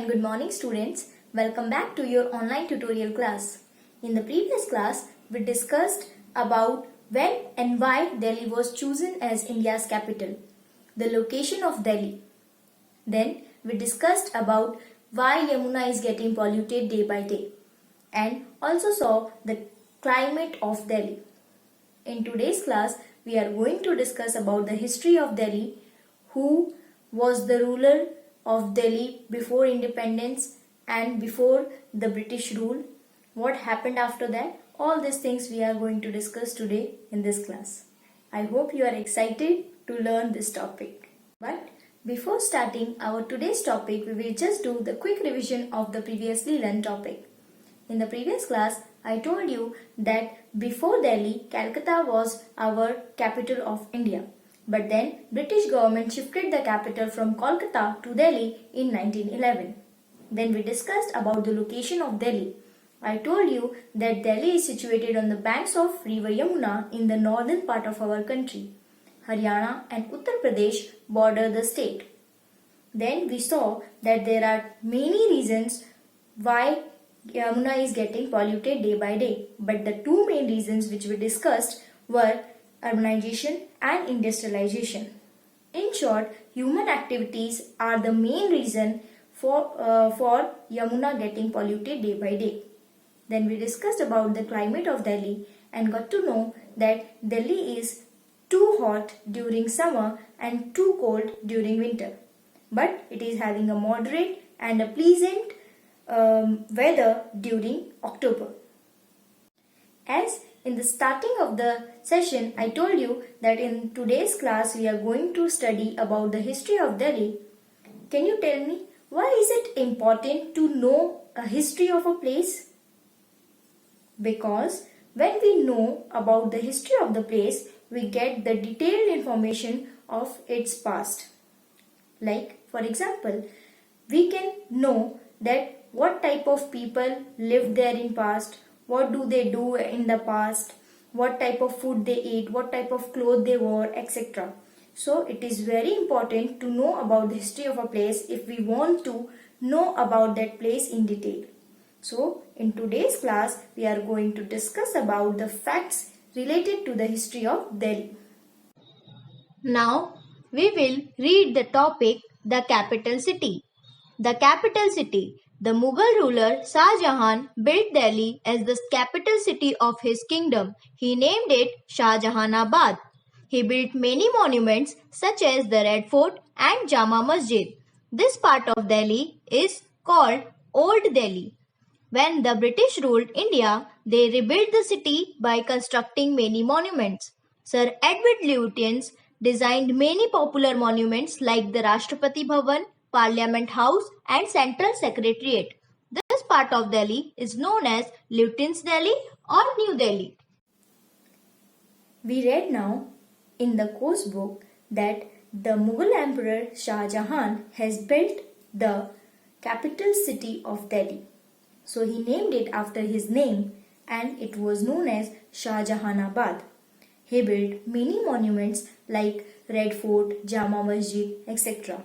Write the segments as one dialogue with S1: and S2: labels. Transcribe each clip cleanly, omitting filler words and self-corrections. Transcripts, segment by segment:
S1: good morning students. Welcome back to your online tutorial class. In the previous class, we discussed about when and why Delhi was chosen as India's capital, the location of Delhi. Then we discussed about why Yamuna is getting polluted day by day and also saw the climate of Delhi. In today's class, we are going to discuss about the history of Delhi, who was the ruler of Delhi before independence and before the British rule, what happened after that. All these things we are going to discuss today in this class. I hope you are excited to learn this topic. But before starting our today's topic, we will just do the quick revision of the previously learned topic. In the previous class, I told you that before Delhi, Calcutta was our capital of India. But then British government shifted the capital from Kolkata to Delhi in 1911. Then we discussed about the location of Delhi. I told you that Delhi is situated on the banks of river Yamuna in the northern part of our country. Haryana and Uttar Pradesh border the state. Then we saw that there are many reasons why Yamuna is getting polluted day by day. But the two main reasons which we discussed were urbanization and industrialization. In short, human activities are the main reason for Yamuna getting polluted day by day. Then we discussed about the climate of Delhi and got to know that Delhi is too hot during summer and too cold during winter. But it is having a moderate and a pleasant weather during October. As in the starting of the session, I told you that in today's class we are going to study about the history of Delhi. Can you tell me why is it important to know a history of a place? Because when we know about the history of the place, we get the detailed information of its past. Like, for example, we can know that what type of people lived there in past, what do they do in the past, what type of food they eat, what type of clothes they wore, etc. So it is very important to know about the history of a place if we want to know about that place in detail. So in today's class, we are going to discuss about the facts related to the history of Delhi.
S2: Now we will read the topic, the capital city. The capital city. The Mughal ruler Shah Jahan built Delhi as the capital city of his kingdom. He named it Shah Jahanabad. He built many monuments such as the Red Fort and Jama Masjid. This part of Delhi is called Old Delhi. When the British ruled India, they rebuilt the city by constructing many monuments. Sir Edward Lutyens designed many popular monuments like the Rashtrapati Bhavan, Parliament House and Central Secretariat. This part of Delhi is known as Lutyens Delhi or New Delhi.
S1: We read now in the course book that the Mughal Emperor Shah Jahan has built the capital city of Delhi. So he named it after his name and it was known as Shah Jahanabad. He built many monuments like Red Fort, Jama Masjid, etc.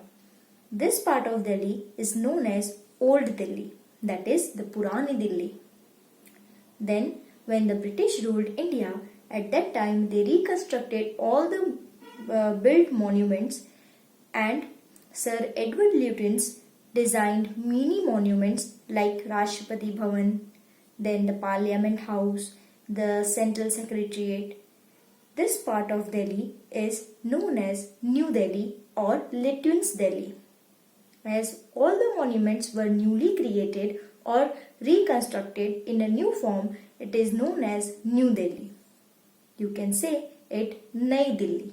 S1: This part of Delhi is known as Old Delhi, that is the Purani Delhi. Then when the British ruled India, at that time they reconstructed all the built monuments and Sir Edward Lutyens designed many monuments like Rashtrapati Bhavan, then the Parliament House, the Central Secretariat. This part of Delhi is known as New Delhi or Lutyens Delhi. As all the monuments were newly created or reconstructed in a new form, it is known as New Delhi. You can say it Nai Delhi.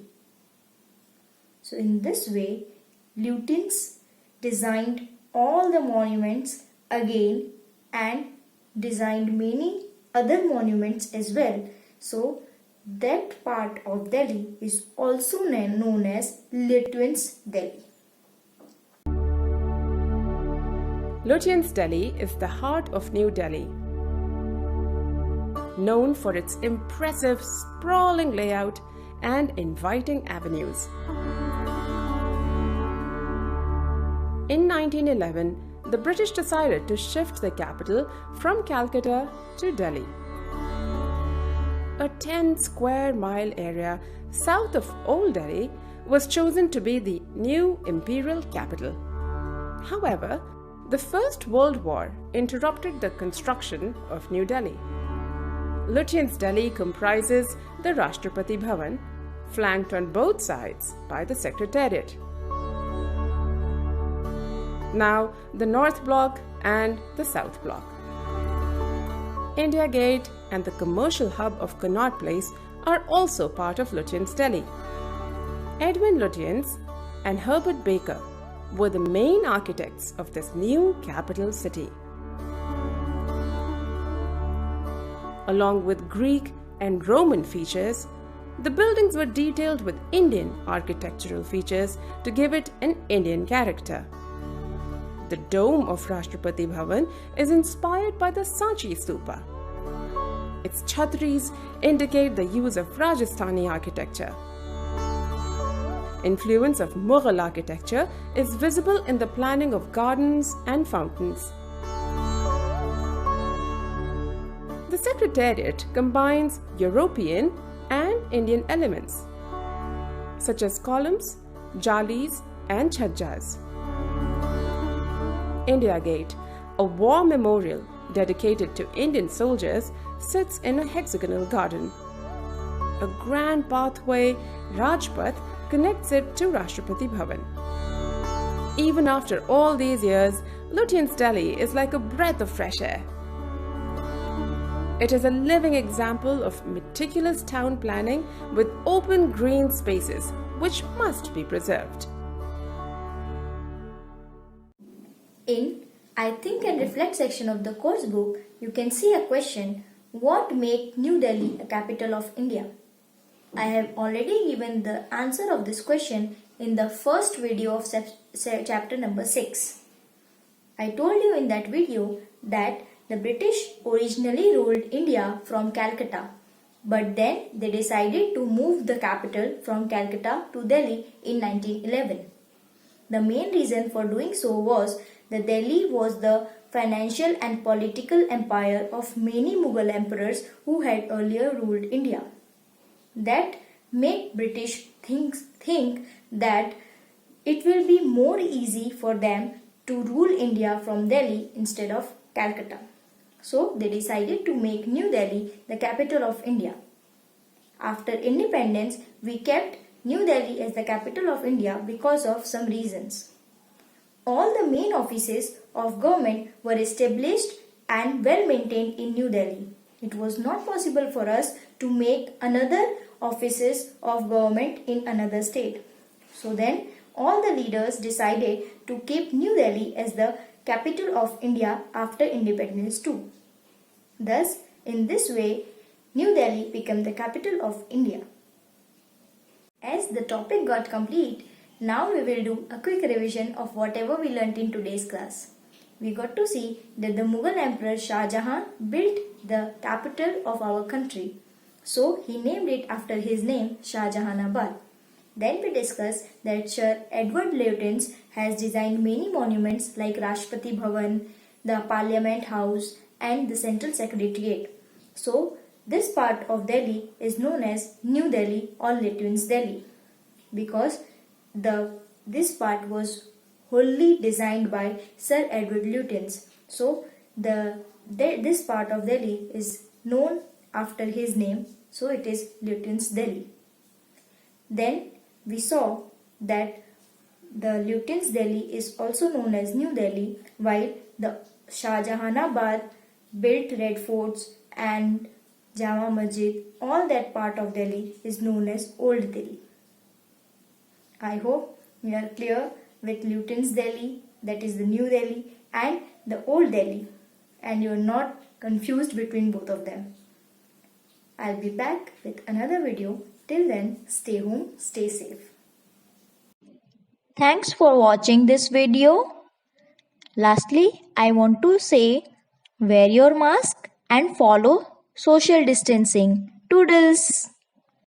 S1: So in this way, Lutyens designed all the monuments again and designed many other monuments as well. So that part of Delhi is also known as Lutyens Delhi.
S3: Lutyens Delhi is the heart of New Delhi. Known for its impressive, sprawling layout and inviting avenues. In 1911, the British decided to shift the capital from Calcutta to Delhi. A 10-square-mile area south of Old Delhi was chosen to be the new imperial capital. However, the First World War interrupted the construction of New Delhi. Lutyens' Delhi comprises the Rashtrapati Bhavan, flanked on both sides by the Secretariat. Now the North Block and the South Block. India Gate and the commercial hub of Connaught Place are also part of Lutyens' Delhi. Edwin Lutyens and Herbert Baker were the main architects of this new capital city. Along with Greek and Roman features, the buildings were detailed with Indian architectural features to give it an Indian character. The dome of Rashtrapati Bhavan is inspired by the Sanchi Stupa. Its chhatris indicate the use of Rajasthani architecture. Influence of Mughal architecture is visible in the planning of gardens and fountains. The Secretariat combines European and Indian elements, such as columns, jalis, and chhajjas. India Gate, a war memorial dedicated to Indian soldiers, sits in a hexagonal garden. A grand pathway, Rajpath, connects it to Rashtrapati Bhavan. Even after all these years, Lutyens' Delhi is like a breath of fresh air. It is a living example of meticulous town planning with open green spaces which must be preserved.
S1: In I Think and Reflect section of the course book, you can see a question, what make New Delhi a capital of India? I have already given the answer of this question in the first video of chapter number 6. I told you in that video that the British originally ruled India from Calcutta, but then they decided to move the capital from Calcutta to Delhi in 1911. The main reason for doing so was that Delhi was the financial and political empire of many Mughal emperors who had earlier ruled India. That made British think that it will be more easy for them to rule India from Delhi instead of Calcutta. So they decided to make New Delhi the capital of India. After independence, we kept New Delhi as the capital of India because of some reasons. All the main offices of government were established and well maintained in New Delhi. It was not possible for us to make another offices of government in another state. So then all the leaders decided to keep New Delhi as the capital of India after independence too. Thus, in this way, New Delhi became the capital of India. As the topic got complete, now we will do a quick revision of whatever we learnt in today's class. We got to see that the Mughal Emperor Shah Jahan built the capital of our country. So he named it after his name, Shah Jahanabad. Then we discussed that Sir Edward Lutyens has designed many monuments like Rashtrapati Bhavan, the Parliament House and the Central Secretariat. So this part of Delhi is known as New Delhi or Lutyens' Delhi because this part was wholly designed by Sir Edward Lutyens. So this part of Delhi is known after his name, so it is Lutyens' Delhi. Then we saw that the Lutyens' Delhi is also known as New Delhi, while the Shah Jahanabad built red forts and Jama Masjid, all that part of Delhi is known as Old Delhi. I hope you are clear with Lutyens' Delhi, that is the New Delhi, and the Old Delhi, and you are not confused between both of them. I'll be back with another video. Till then, stay home, stay safe.
S2: Thanks for watching this video. Lastly, I want to say, wear your mask and follow social distancing. Toodles!